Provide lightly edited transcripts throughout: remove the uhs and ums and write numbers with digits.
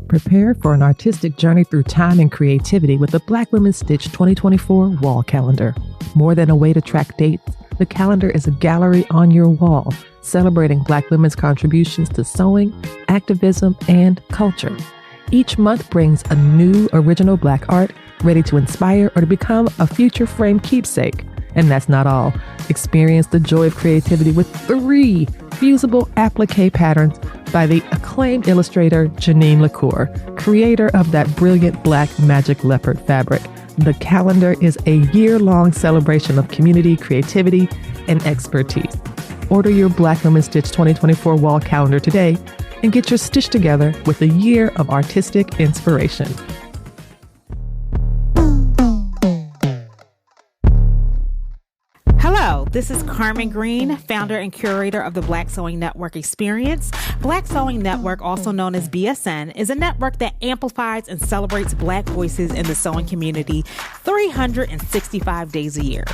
Prepare for an artistic journey through time and creativity with the Black Women Stitch 2024 wall calendar. More than a way to track dates, the calendar is a gallery on your wall, celebrating Black women's contributions to sewing, activism, and culture. Each month brings a new original Black art ready to inspire or to become a future frame keepsake. And that's not all. Experience the joy of creativity with 3 fusible applique patterns by the acclaimed illustrator Janine LaCour, creator of that brilliant Black magic leopard fabric. The calendar is a year-long celebration of community, creativity, and expertise. Order your Black Women Stitch 2024 wall calendar today and get your stitch together with a year of artistic inspiration. Hello, this is Carmen Green, founder and curator of the Black Sewing Network Experience. Black Sewing Network, also known as BSN, is a network that amplifies and celebrates Black voices in the sewing community 365 days a year.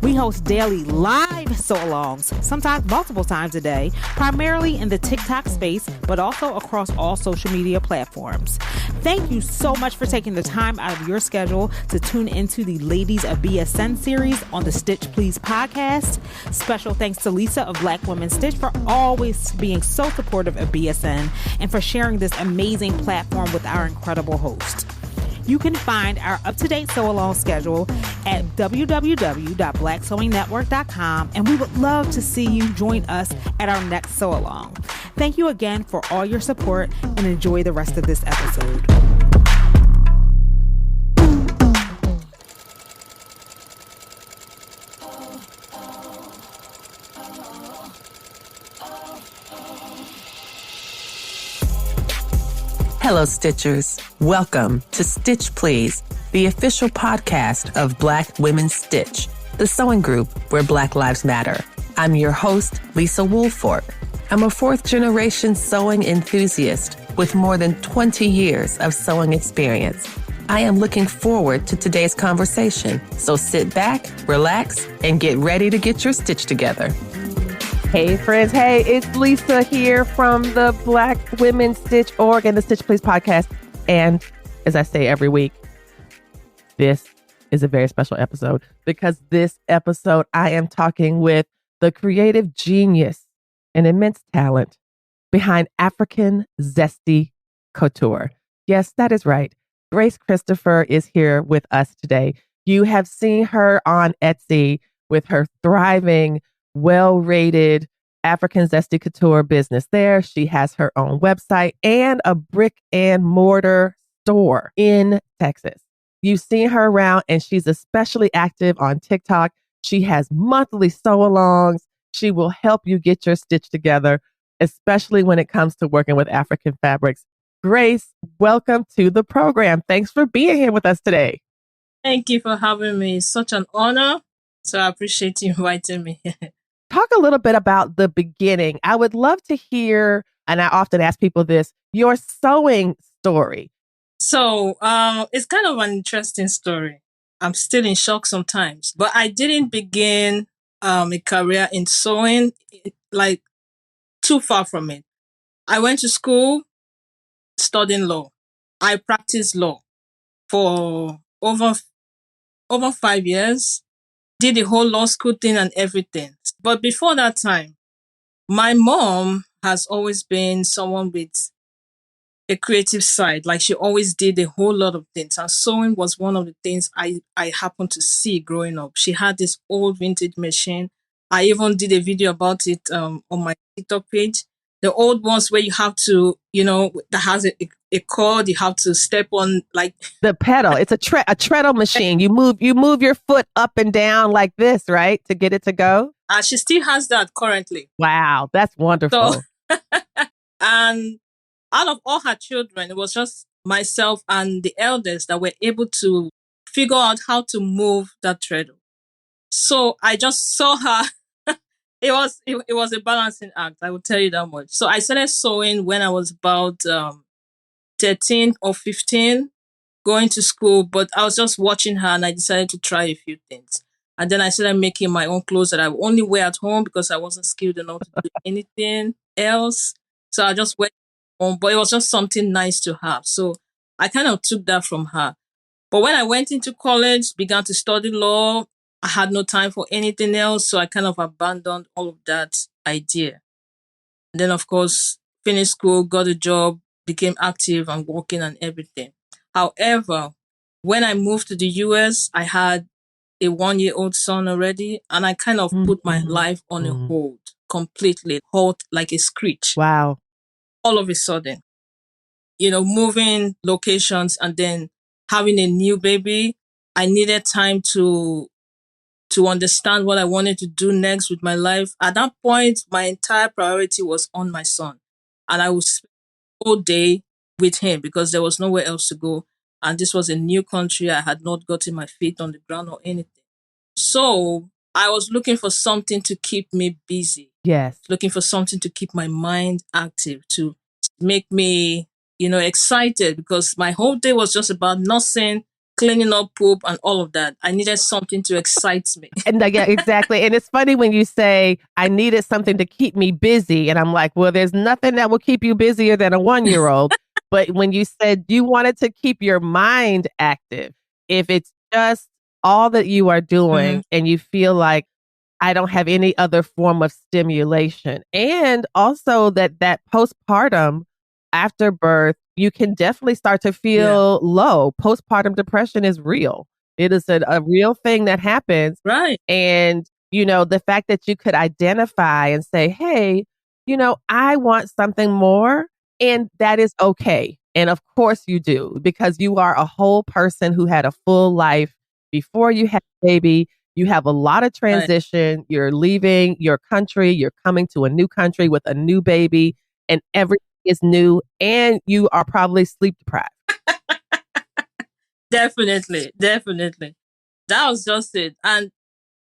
We host daily live sew-alongs, sometimes multiple times a day, primarily in the TikTok space, but also across all social media platforms. Thank you so much for taking the time out of your schedule to tune into the Ladies of BSN series on the Stitch Please podcast. Special thanks to Lisa of Black Women Stitch for always being so supportive of BSN and for sharing this amazing platform with our incredible host. You can find our up-to-date sew-along schedule at www.blacksewingnetwork.com, and we would love to see you join us at our next sew-along. Thank you again for all your support, and enjoy the rest of this episode. Hello, Stitchers. Welcome to Stitch Please, the official podcast of Black Women Stitch, the sewing group where Black Lives Matter. I'm your host, Lisa Woolfork. I'm a 4th-generation sewing enthusiast with more than 20 years of sewing experience. I am looking forward to today's conversation, so sit back, relax, and get ready to get your stitch together. Hey friends, hey, it's Lisa here from the Black Women Stitch org and the Stitch Please podcast. And as I say every week, this is a very special episode because this episode I am talking with the creative genius and immense talent behind African Zesty Couture. Yes, that is right. Grace Christopher is here with us today. You have seen her on Etsy with her thriving, well-rated African Zesty Couture business there. She has her own website and a brick and mortar store in Texas. You've seen her around, and she's especially active on TikTok. She has monthly sew-alongs. She will help you get your stitch together, especially when it comes to working with African fabrics. Grace, welcome to the program. Thanks for being here with us today. Thank you for having me. It's such an honor. So I appreciate you inviting me. Talk a little bit about the beginning. I would love to hear, and I often ask people this, your sewing story. So it's kind of an interesting story. I'm still in shock sometimes, but I didn't begin a career in sewing like too far from it. I went to school studying law. I practiced law for over 5 years. Did the whole law school thing and everything. But before that time, my mom has always been someone with a creative side. Like she always did a whole lot of things. And sewing was one of the things I happened to see growing up. She had this old vintage machine. I even did a video about it on my TikTok page. The old ones where you have to, that has a cord, you have to step on like the pedal. It's a treadle machine. You move your foot up and down like this, right? To get it to go. She still has that currently. Wow, that's wonderful. So, and out of all her children, it was just myself and the eldest that were able to figure out how to move that treadle. So I just saw her. It was a balancing act, I will tell you that much. So I started sewing when I was about 13 or 15, going to school, but I was just watching her and I decided to try a few things. And then I started making my own clothes that I would only wear at home because I wasn't skilled enough to do anything else. So I just went own, but it was just something nice to have. So I kind of took that from her. But when I went into college, began to study law, I had no time for anything else. So I kind of abandoned all of that idea. And then, of course, finished school, got a job, became active and working and everything. However, when I moved to the US, I had a 1-year-old son already, and I kind of put my life on a hold, completely halt like a screech. Wow. All of a sudden, moving locations and then having a new baby, I needed time to understand what I wanted to do next with my life. At that point, my entire priority was on my son. And I would spend all day with him because there was nowhere else to go. And this was a new country. I had not gotten my feet on the ground or anything. So I was looking for something to keep me busy. Yes. Looking for something to keep my mind active, to make me, excited, because my whole day was just about nursing, cleaning up poop and all of that. I needed something to excite me. And yeah, exactly. And it's funny when you say, I needed something to keep me busy. And I'm like, well, there's nothing that will keep you busier than a 1-year-old. But when you said you wanted to keep your mind active, if it's just all that you are doing and you feel like, I don't have any other form of stimulation. And also that postpartum, after birth, you can definitely start to feel low. Postpartum depression is real. It is a real thing that happens. Right. And, the fact that you could identify and say, hey, I want something more, and that is okay. And of course you do, because you are a whole person who had a full life before you had a baby. You have a lot of transition. Right. You're leaving your country. You're coming to a new country with a new baby, and everything is new, and you are probably sleep deprived. Definitely. That was just it. And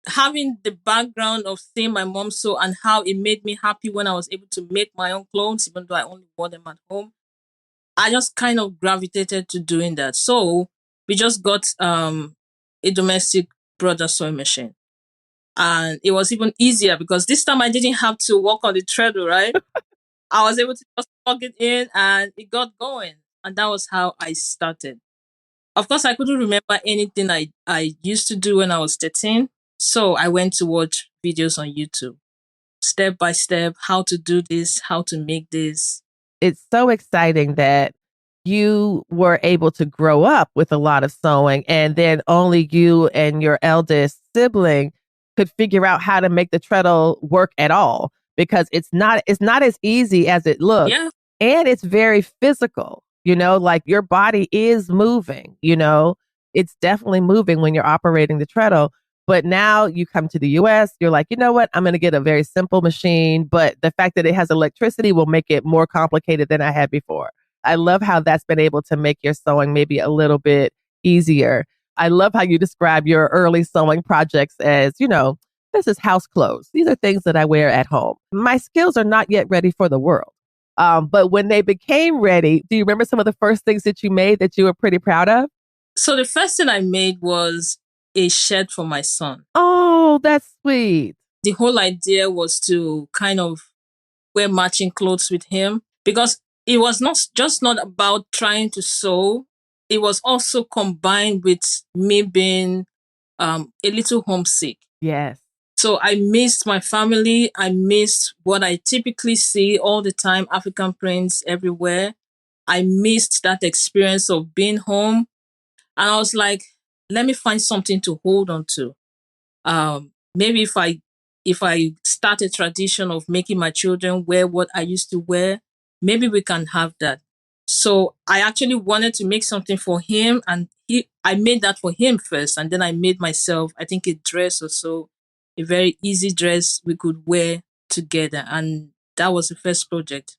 having the background of seeing my mom sew and how it made me happy when I was able to make my own clothes, even though I only wore them at home, I just kind of gravitated to doing that. So we just got a domestic brother sewing machine. And it was even easier because this time I didn't have to walk on the treadle, right? I was able to just plug it in and it got going. And that was how I started. Of course, I couldn't remember anything I used to do when I was 13. So I went to watch videos on YouTube, step by step, how to do this, how to make this. It's so exciting that you were able to grow up with a lot of sewing, and then only you and your eldest sibling could figure out how to make the treadle work at all, because it's not as easy as it looks. Yeah. And it's very physical, like your body is moving, it's definitely moving when you're operating the treadle. But now you come to the US, you're like, you know what? I'm going to get a very simple machine, but the fact that it has electricity will make it more complicated than I had before. I love how that's been able to make your sewing maybe a little bit easier. I love how you describe your early sewing projects as, this is house clothes. These are things that I wear at home. My skills are not yet ready for the world. But when they became ready, do you remember some of the first things that you made that you were pretty proud of? So the first thing I made was a shirt for my son. Oh, that's sweet. The whole idea was to kind of wear matching clothes with him, because it was not about trying to sew. It was also combined with me being a little homesick. Yes. So I missed my family. I missed what I typically see all the time, African prints everywhere. I missed that experience of being home. And I was like, let me find something to hold on to. Maybe if I start a tradition of making my children wear what I used to wear, maybe we can have that. So I actually wanted to make something for him, and I made that for him first, and then I made myself, I think, a dress or so, a very easy dress we could wear together. And that was the first project.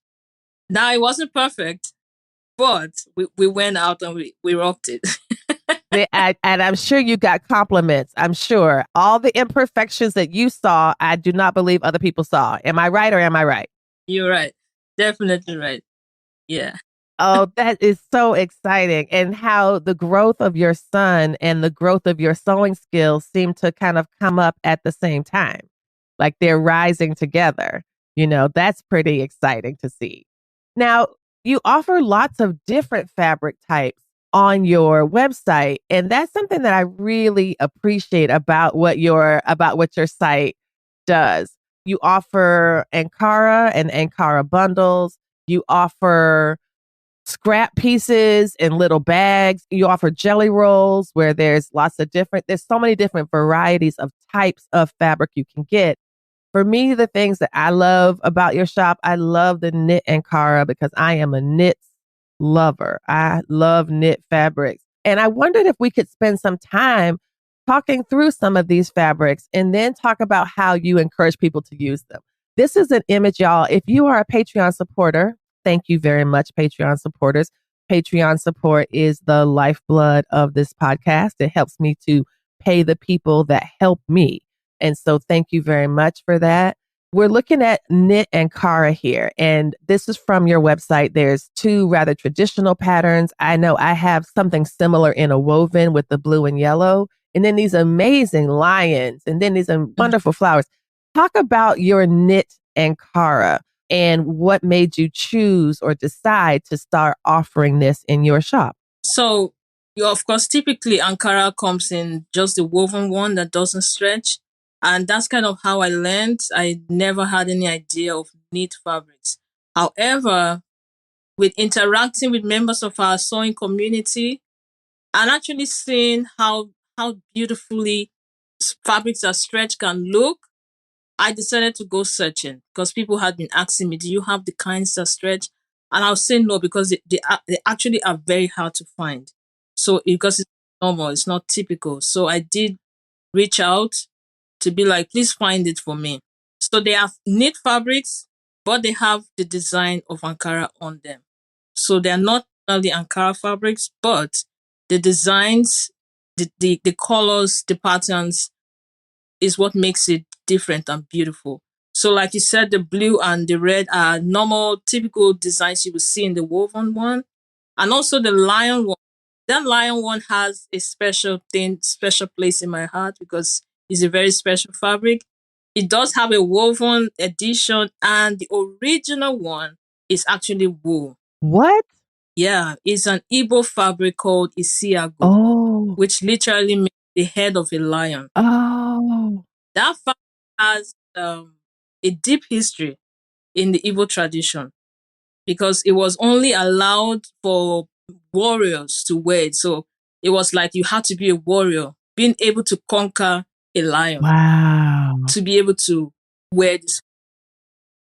Now, it wasn't perfect, but we went out and we rocked it. And I'm sure you got compliments. I'm sure all the imperfections that you saw, I do not believe other people saw. Am I right or am I right? You're right. Definitely right. Yeah. Oh, that is so exciting. And how the growth of your son and the growth of your sewing skills seem to kind of come up at the same time. Like they're rising together. That's pretty exciting to see. Now, You offer lots of different fabric types on your website. And that's something that I really appreciate about what your site does. You offer Ankara and Ankara bundles. You offer scrap pieces in little bags. You offer jelly rolls where there's so many different varieties of types of fabric you can get. For me, the things that I love about your shop, I love the Knit Ankara because I am a knit lover. I love knit fabrics. And I wondered if we could spend some time talking through some of these fabrics and then talk about how you encourage people to use them. This is an image, y'all. If you are a Patreon supporter, thank you very much, Patreon supporters. Patreon support is the lifeblood of this podcast. It helps me to pay the people that help me. And so thank you very much for that. We're looking at Knit Ankara here, and this is from your website. There's two rather traditional patterns. I know I have something similar in a woven with the blue and yellow, and then these amazing lions, and then these wonderful flowers. Talk about your Knit Ankara and what made you choose or decide to start offering this in your shop. So, of course, typically Ankara comes in just the woven one that doesn't stretch. And that's kind of how I learned. I never had any idea of knit fabrics. However, with interacting with members of our sewing community and actually seeing how beautifully fabrics that stretch can look, I decided to go searching because people had been asking me, do you have the kinds that stretch? And I'll say no because they actually are very hard to find. So because it's normal, it's not typical. So I did reach out to be like, please find it for me. So they have knit fabrics, but they have the design of Ankara on them. So they're not only Ankara fabrics, but the designs, the colors, the patterns is what makes it different and beautiful. So like you said, the blue and the red are normal, typical designs you will see in the woven one. And also the lion one. That lion one has a special place in my heart because it's a very special fabric. It does have a woven edition, and the original one is actually wool. What? Yeah, it's an Igbo fabric called Isiago, which literally means the head of a lion. Oh. That fabric has a deep history in the Igbo tradition because it was only allowed for warriors to wear it. So it was like you had to be a warrior, being able to conquer a lion. Wow. To be able to wear this.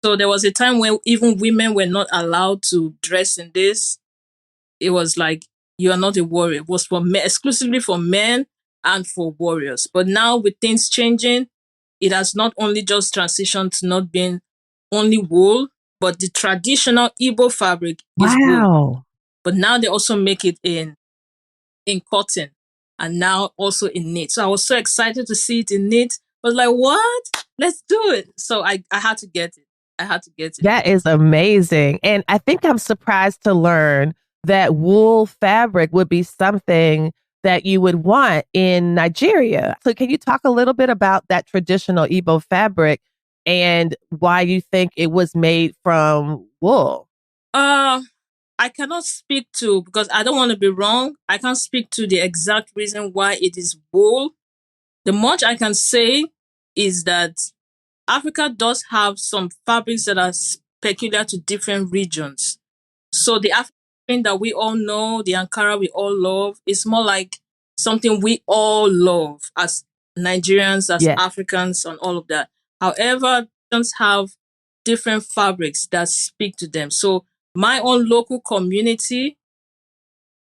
So there was a time when even women were not allowed to dress in this. It was like, you are not a warrior. It was for men, exclusively for men and for warriors. But now with things changing, it has not only just transitioned to not being only wool, but the traditional Igbo fabric is wool. But now they also make it in cotton and now also in knit. So I was so excited to see it in knit. I was like, what? Let's do it. So I had to get it. That is amazing. And I think I'm surprised to learn that wool fabric would be something that you would want in Nigeria. So can you talk a little bit about that traditional Igbo fabric and why you think it was made from wool? I cannot speak to, because I don't want to be wrong. I can't speak to the exact reason why it is wool. The much I can say is that Africa does have some fabrics that are peculiar to different regions. So the African that we all know, the Ankara we all love, is more like something we all love as Nigerians, as Africans, and all of that. However, regions have different fabrics that speak to them. So my own local community,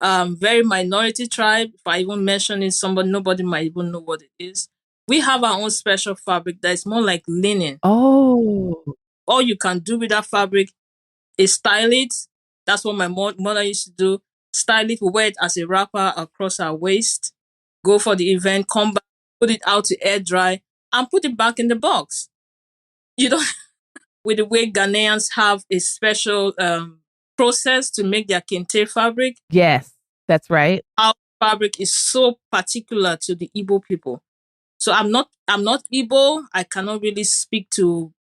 very minority tribe, if I even mention it, nobody might even know what it is. We have our own special fabric that is more like linen. Oh. All you can do with that fabric is style it. That's what my mother used to do. Style it, we wear it as a wrapper across our waist, go for the event, come back, put it out to air dry, and put it back in the box. You know, with the way Ghanaians have a special process to make their kente fabric. Yes, that's right. Our fabric is so particular to the Igbo people. So I'm not Igbo. I cannot really speak to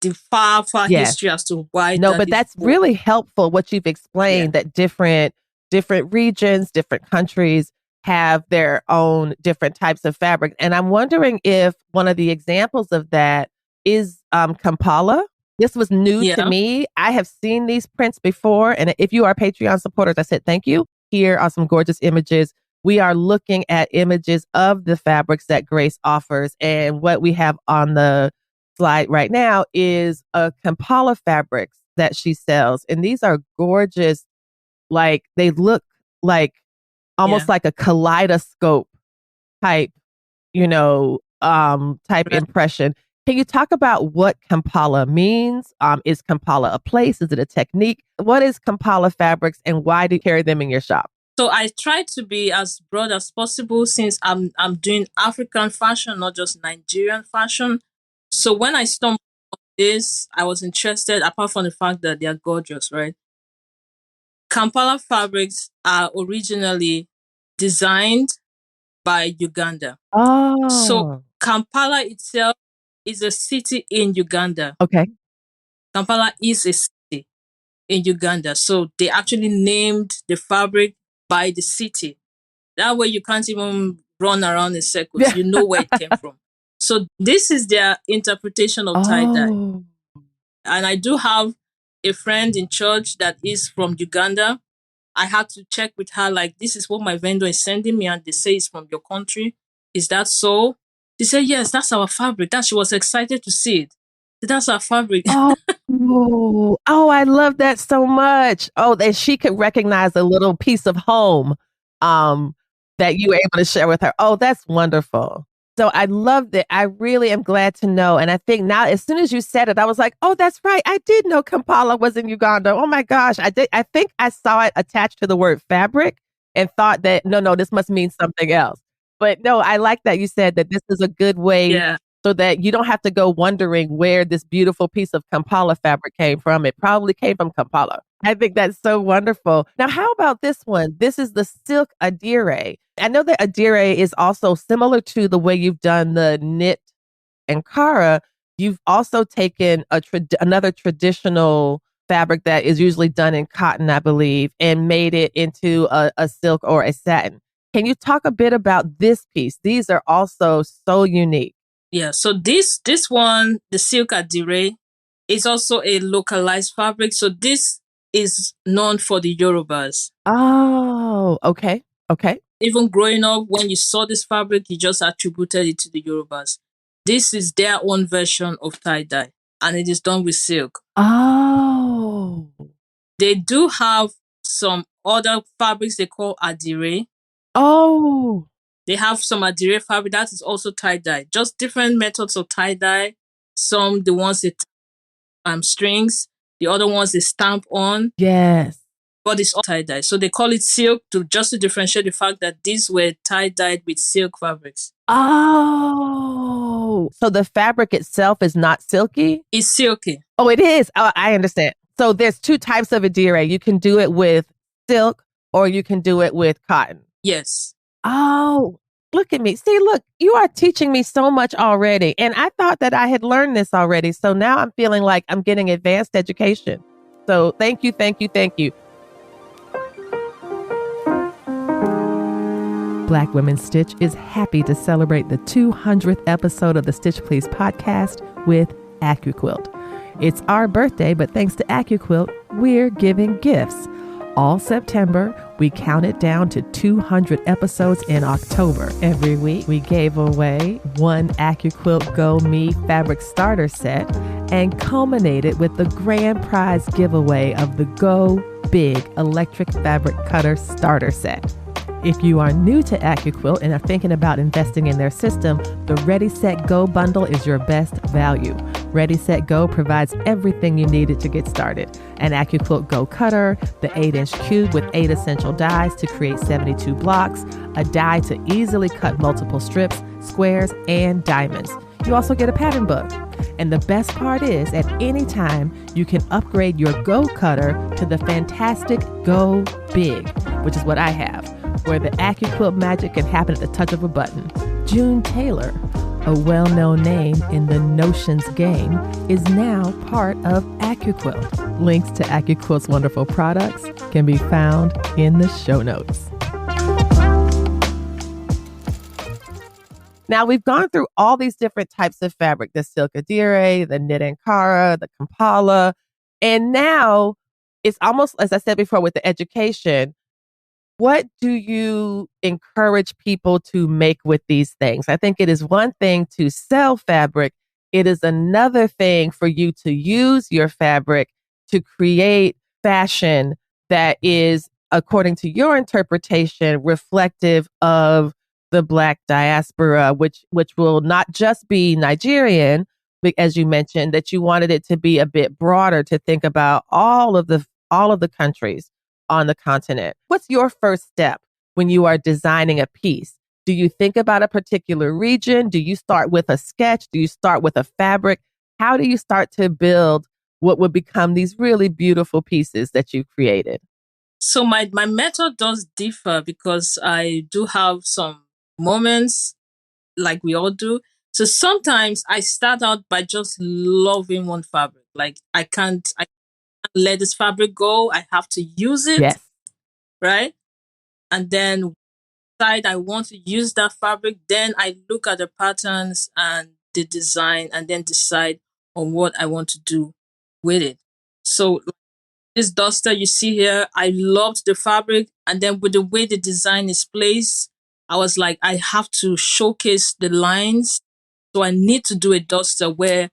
the far Yes. history as to why. No, that but is that's really helpful what you've explained, that different regions, different countries have their own different types of fabric. And I'm wondering if one of the examples of that is Kampala. This was new to me. I have seen these prints before. And if you are Patreon supporters, I said thank you. Here are some gorgeous images. We are looking at images of the fabrics that Grace offers. And what we have on the slide right now is a Kampala fabrics that she sells. And these are gorgeous. Like they look like almost like a kaleidoscope type, type impression. Can you talk about what Kampala means? Is Kampala a place? Is it a technique? What is Kampala fabrics and why do you carry them in your shop? So I try to be as broad as possible since I'm doing African fashion, not just Nigerian fashion. So when I stumbled on this, I was interested, apart from the fact that they are gorgeous, right? Kampala fabrics are originally designed by Uganda. Oh. So Kampala itself is a city in Uganda. Okay. Kampala is a city in Uganda. So they actually named the fabric by the city. That way you can't even run around in circles. You know where it came from. So this is their interpretation of tie-dye. And I do have a friend in church that is from Uganda. I had to check with her, like, this is what my vendor is sending me, and they say it's from your country. Is that so? She said, yes, that's our fabric. That she was excited to see it. That's our fabric. Oh, I love that so much. Oh, that she could recognize a little piece of home that you were able to share with her. Oh, that's wonderful. So I loved it. I really am glad to know. And I think now, as soon as you said it, I was like, oh, that's right. I did know Kampala was in Uganda. Oh my gosh. I did. I think I saw it attached to the word fabric and thought that, no, this must mean something else. But no, I like that you said that this is a good way so that you don't have to go wondering where this beautiful piece of Kampala fabric came from. It probably came from Kampala. I think that's so wonderful. Now, how about this one? This is the silk Adire. I know that Adire is also similar to the way you've done the Knit Ankara. You've also taken another traditional fabric that is usually done in cotton, I believe, and made it into a silk or a satin. Can you talk a bit about this piece? These are also so unique. Yeah, so this one, the silk Adire, is also a localized fabric. So this is known for the Yorubas. Oh, okay. Okay. Even growing up, when you saw this fabric, you just attributed it to the Yorubas. This is their own version of tie-dye, and it is done with silk. Oh. They do have some other fabrics they call Adire. Oh. They have some Adire fabric that is also tie-dye. Just different methods of tie-dye. Some, the ones that strings, the other ones they stamp on. Yes. But it's all tie-dye. So they call it silk to differentiate the fact that these were tie-dyed with silk fabrics. Oh. So the fabric itself is not silky? It's silky. Oh, it is? Oh, I understand. So there's two types of Adire. You can do it with silk or you can do it with cotton. Yes. Oh, look at me. See, look, you are teaching me so much already. And I thought that I had learned this already. So now I'm feeling like I'm getting advanced education. So thank you, thank you, thank you. Black Women Stitch is happy to celebrate the 200th episode of the Stitch Please podcast with AccuQuilt. It's our birthday, but thanks to AccuQuilt, we're giving gifts. All September, we counted down to 200 episodes in October. Every week, we gave away one AccuQuilt Go Me fabric starter set and culminated with the grand prize giveaway of the Go Big electric fabric cutter starter set. If you are new to AccuQuilt and are thinking about investing in their system, the Ready, Set, Go bundle is your best value. Ready, Set, Go provides everything you needed to get started. An AccuQuilt Go cutter, the 8-inch cube with 8 essential dies to create 72 blocks, a die to easily cut multiple strips, squares, and diamonds. You also get a pattern book. And the best part is, at any time, you can upgrade your Go cutter to the fantastic Go Big, which is what I have, where the AccuQuilt magic can happen at the touch of a button. June Taylor, a well-known name in the notions game, is now part of AccuQuilt. Links to AccuQuilt's wonderful products can be found in the show notes. Now, we've gone through all these different types of fabric, the silk Adire, the knit Ankara, the Kampala, and now it's almost, as I said before, with the education, what do you encourage people to make with these things? I think it is one thing to sell fabric. It is another thing for you to use your fabric to create fashion that is, according to your interpretation, reflective of the Black diaspora, which will not just be Nigerian, but as you mentioned, that you wanted it to be a bit broader, to think about all of the countries on the continent. What's your first step when you are designing a piece? Do you think about a particular region? Do you start with a sketch? Do you start with a fabric? How do you start to build what would become these really beautiful pieces that you created? So my method does differ because I do have some moments like we all do. So sometimes I start out by just loving one fabric. Like I can't let this fabric go. I have to use it, Yes. right? And then decide I want to use that fabric. Then I look at the patterns and the design and then decide on what I want to do with it. So this duster you see here, I loved the fabric. And then with the way the design is placed, I was like, I have to showcase the lines. So I need to do a duster where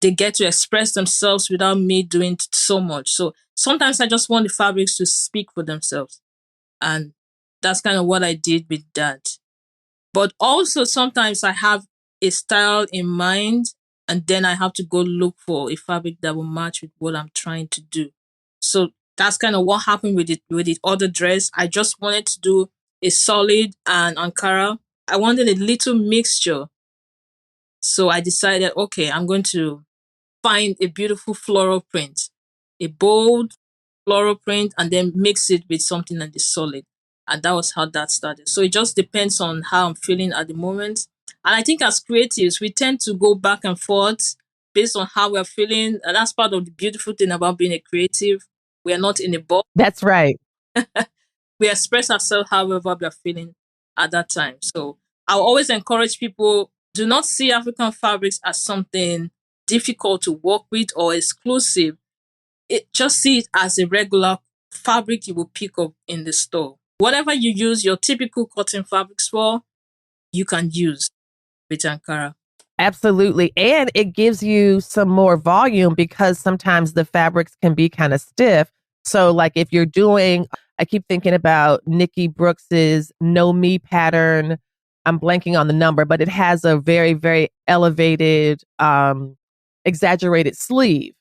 they get to express themselves without me doing so much. So sometimes I just want the fabrics to speak for themselves. And that's kind of what I did with that. But also sometimes I have a style in mind and then I have to go look for a fabric that will match with what I'm trying to do. So that's kind of what happened with the other dress. I just wanted to do a solid and Ankara. I wanted a little mixture. So I decided, okay, I'm going to find a beautiful floral print, a bold floral print, and then mix it with something that is solid. And that was how that started. So it just depends on how I'm feeling at the moment. And I think as creatives, we tend to go back and forth based on how we're feeling. And that's part of the beautiful thing about being a creative. We are not in a box. That's right. We express ourselves however we are feeling at that time. So I'll always encourage people, do not see African fabrics as something difficult to work with or exclusive. Just see it as a regular fabric you will pick up in the store. Whatever you use your typical cotton fabrics for, you can use with Ankara. Absolutely. And it gives you some more volume because sometimes the fabrics can be kind of stiff. So like if you're doing, I keep thinking about Nikki Brooks's No Me pattern. I'm blanking on the number, but it has a very, very elevated, exaggerated sleeve.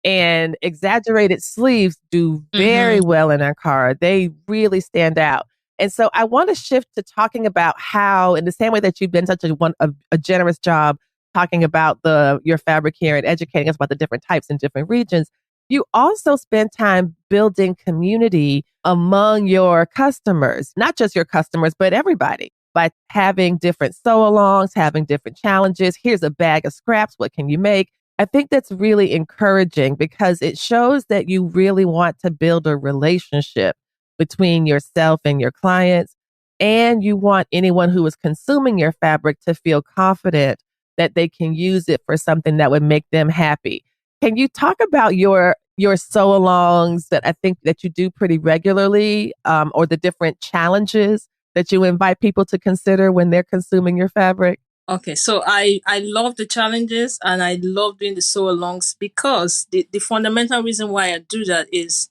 And exaggerated sleeves do very well in Ankara. They really stand out. And so I want to shift to talking about how, in the same way that you've done such a generous job talking about your fabric here and educating us about the different types in different regions, you also spend time building community among your customers, not just your customers, but everybody, by having different sew-alongs, having different challenges. Here's a bag of scraps. What can you make? I think that's really encouraging because it shows that you really want to build a relationship between yourself and your clients. And you want anyone who is consuming your fabric to feel confident that they can use it for something that would make them happy. Can you talk about your sew-alongs that I think that you do pretty regularly, or the different challenges that you invite people to consider when they're consuming your fabric? Okay, so I love the challenges and I love doing the sew-alongs because the fundamental reason why I do that is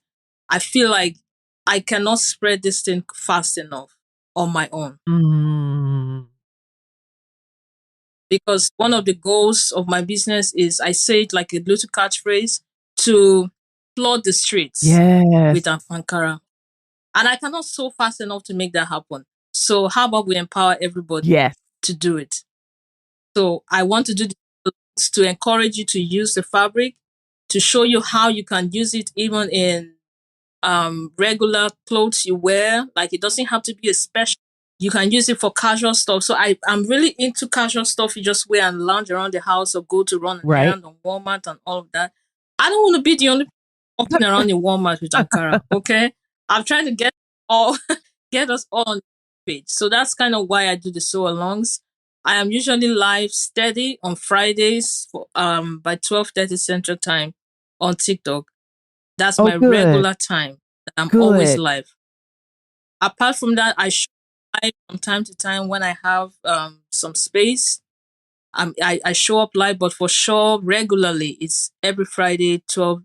I feel like I cannot spread this thing fast enough on my own. Mm. Because one of the goals of my business is, I say it like a little catchphrase, to flood the streets with Ankara. And I cannot sew fast enough to make that happen. So how about we empower everybody to do it? So I want to do this to encourage you to use the fabric, to show you how you can use it even in regular clothes you wear. Like it doesn't have to be a special You can use it for casual stuff. So I'm really into casual stuff you just wear and lounge around the house or go to run an Right. errand on Walmart and all of that. I don't want to be the only person walking around in Walmart with Ankara. Okay. I'm trying to all get us all on the page. So that's kind of why I do the sew alongs. I am usually live steady on Fridays for, by 12:30 Central Time on TikTok. That's Oh, my good. regular time. I'm always Good. live. Apart from that, I show live from time to time when I have some space. I show up live, but for sure, regularly, it's every Friday, 12.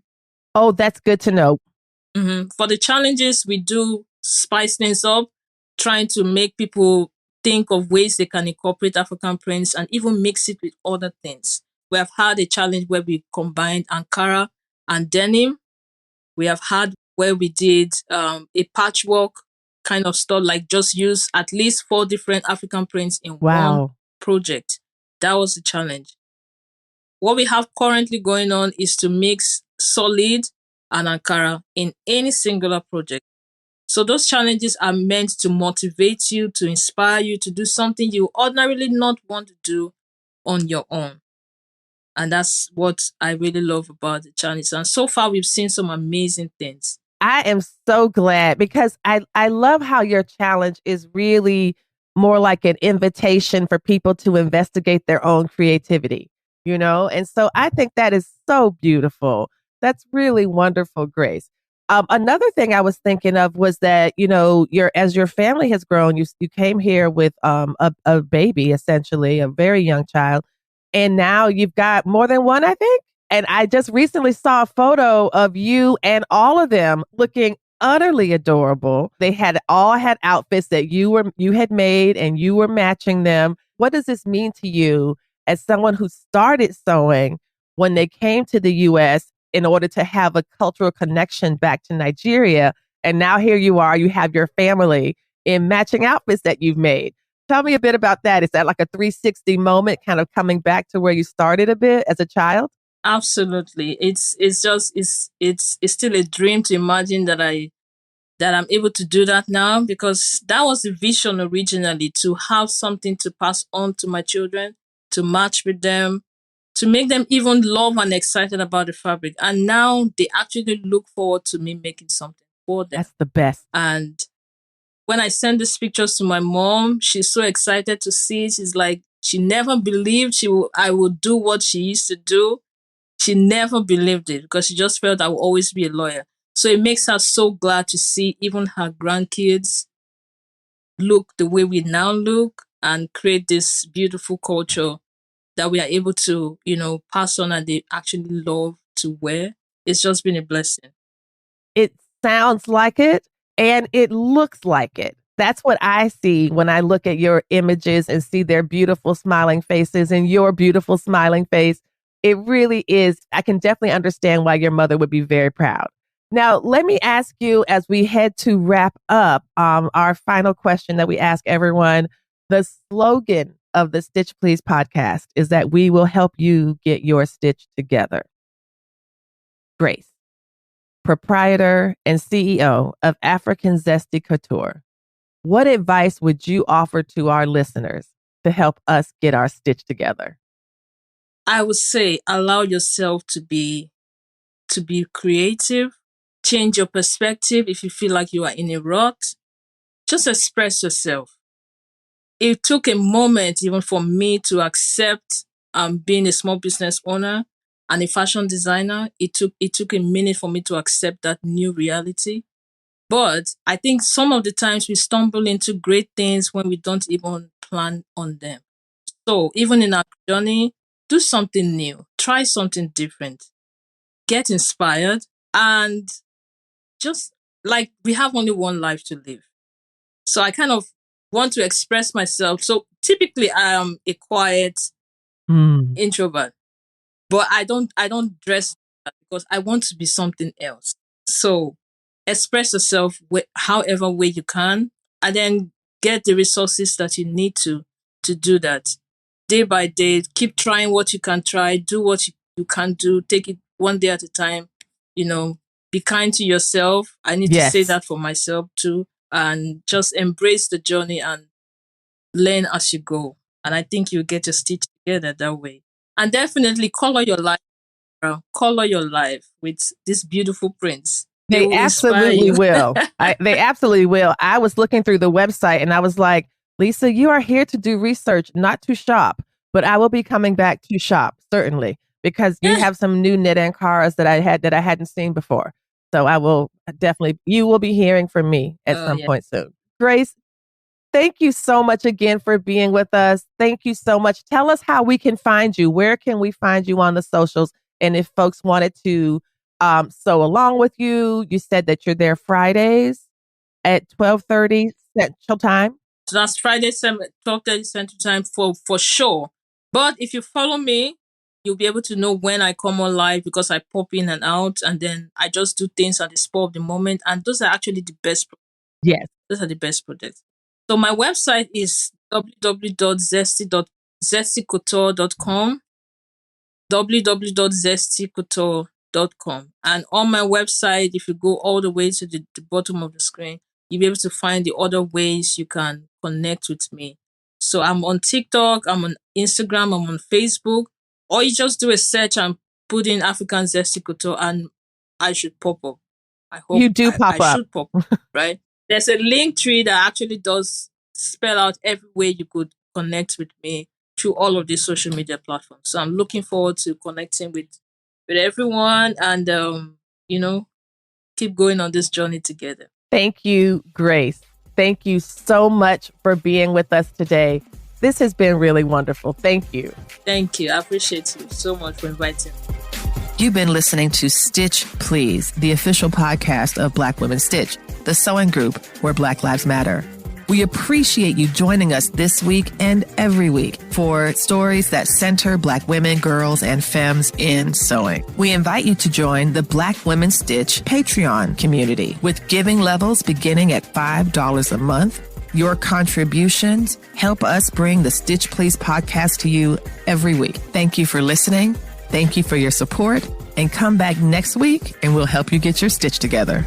Oh, that's good to know. For the challenges, we do spice things up, trying to make people think of ways they can incorporate African prints and even mix it with other things. We have had a challenge where we combined Ankara and denim. We have had where we did a patchwork kind of stuff, like just use at least 4 different African prints in one Wow. project. That was the challenge. What we have currently going on is to mix solid and Ankara in any singular project. So those challenges are meant to motivate you, to inspire you to do something you ordinarily not want to do on your own. And that's what I really love about the challenge. And so far, we've seen some amazing things. I am so glad because I love how your challenge is really more like an invitation for people to investigate their own creativity, you know? And so I think that is so beautiful. That's really wonderful, Grace. Another thing I was thinking of was that, you know, as your family has grown, you came here with a baby, essentially, a very young child. And now you've got more than one, I think. And I just recently saw a photo of you and all of them looking utterly adorable. They all had outfits that you had made and you were matching them. What does this mean to you as someone who started sewing when they came to the US in order to have a cultural connection back to Nigeria? And now here you are, you have your family in matching outfits that you've made. Tell me a bit about that. Is that like a 360 moment kind of coming back to where you started a bit as a child? Absolutely. It's still a dream to imagine that I'm able to do that now, because that was the vision originally, to have something to pass on to my children, to match with them, to make them even love and excited about the fabric. And now they actually look forward to me making something for them. That's the best. And when I send these pictures to my mom, she's so excited to see it. She's like, she never believed I would do what she used to do. She never believed it because she just felt I would always be a lawyer. So it makes her so glad to see even her grandkids look the way we now look and create this beautiful culture that we are able to, pass on and they actually love to wear. It's just been a blessing. It sounds like it and it looks like it. That's what I see when I look at your images and see their beautiful smiling faces and your beautiful smiling face. It really is. I can definitely understand why your mother would be very proud. Now, let me ask you as we head to wrap up our final question that we ask everyone. The slogan of the Stitch Please podcast is that we will help you get your stitch together. Grace, proprietor and CEO of African Zesty Couture, what advice would you offer to our listeners to help us get our stitch together? I would say allow yourself to be creative, change your perspective. If you feel like you are in a rut, just express yourself. It took a moment even for me to accept being a small business owner and a fashion designer. It took a minute for me to accept that new reality. But I think some of the times we stumble into great things when we don't even plan on them. So even in our journey, do something new, try something different, get inspired, and just like we have only one life to live. So I kind of want to express myself. So typically I am a quiet introvert, but I don't dress because I want to be something else. So express yourself however way you can, and then get the resources that you need to do that. Day by day, keep trying what you can try, do what you can do, take it one day at a time, be kind to yourself. I need to say that for myself too, and just embrace the journey and learn as you go. And I think you'll get your stitch together that way. And definitely color your life, color your life with these beautiful prints. They will inspire absolutely you. will. They absolutely will. I was looking through the website and I was like, Lisa, you are here to do research, not to shop, but I will be coming back to shop, certainly, because you have some new Knit Ankaras that I hadn't seen before. So I will definitely, you will be hearing from me at some point soon. Grace, thank you so much again for being with us. Thank you so much. Tell us how we can find you. Where can we find you on the socials? And if folks wanted to sew along with you, you said that you're there Fridays at 12:30 Central Time. So that's Friday, 12:30 Central Time for sure. But if you follow me, you'll be able to know when I come on live because I pop in and out and then I just do things at the spur of the moment. And those are actually the best. Yes. Those are the best products. So my website is www.zestycouture.com. www.zestycouture.com. And on my website, if you go all the way to the bottom of the screen, you'll be able to find the other ways you can connect with me. So I'm on TikTok, I'm on Instagram, I'm on Facebook, or you just do a search and put in African Zesty Couture and I should pop up. I hope you do pop up. I should pop up, right? There's a link tree that actually does spell out every way you could connect with me through all of these social media platforms. So I'm looking forward to connecting with everyone and, keep going on this journey together. Thank you, Grace. Thank you so much for being with us today. This has been really wonderful. Thank you. Thank you. I appreciate you so much for inviting me. You've been listening to Stitch Please, the official podcast of Black Women Stitch, the sewing group where Black Lives Matter. We appreciate you joining us this week and every week for stories that center Black women, girls, and femmes in sewing. We invite you to join the Black Women Stitch Patreon community with giving levels beginning at $5 a month. Your contributions help us bring the Stitch Please podcast to you every week. Thank you for listening. Thank you for your support. And come back next week and we'll help you get your stitch together.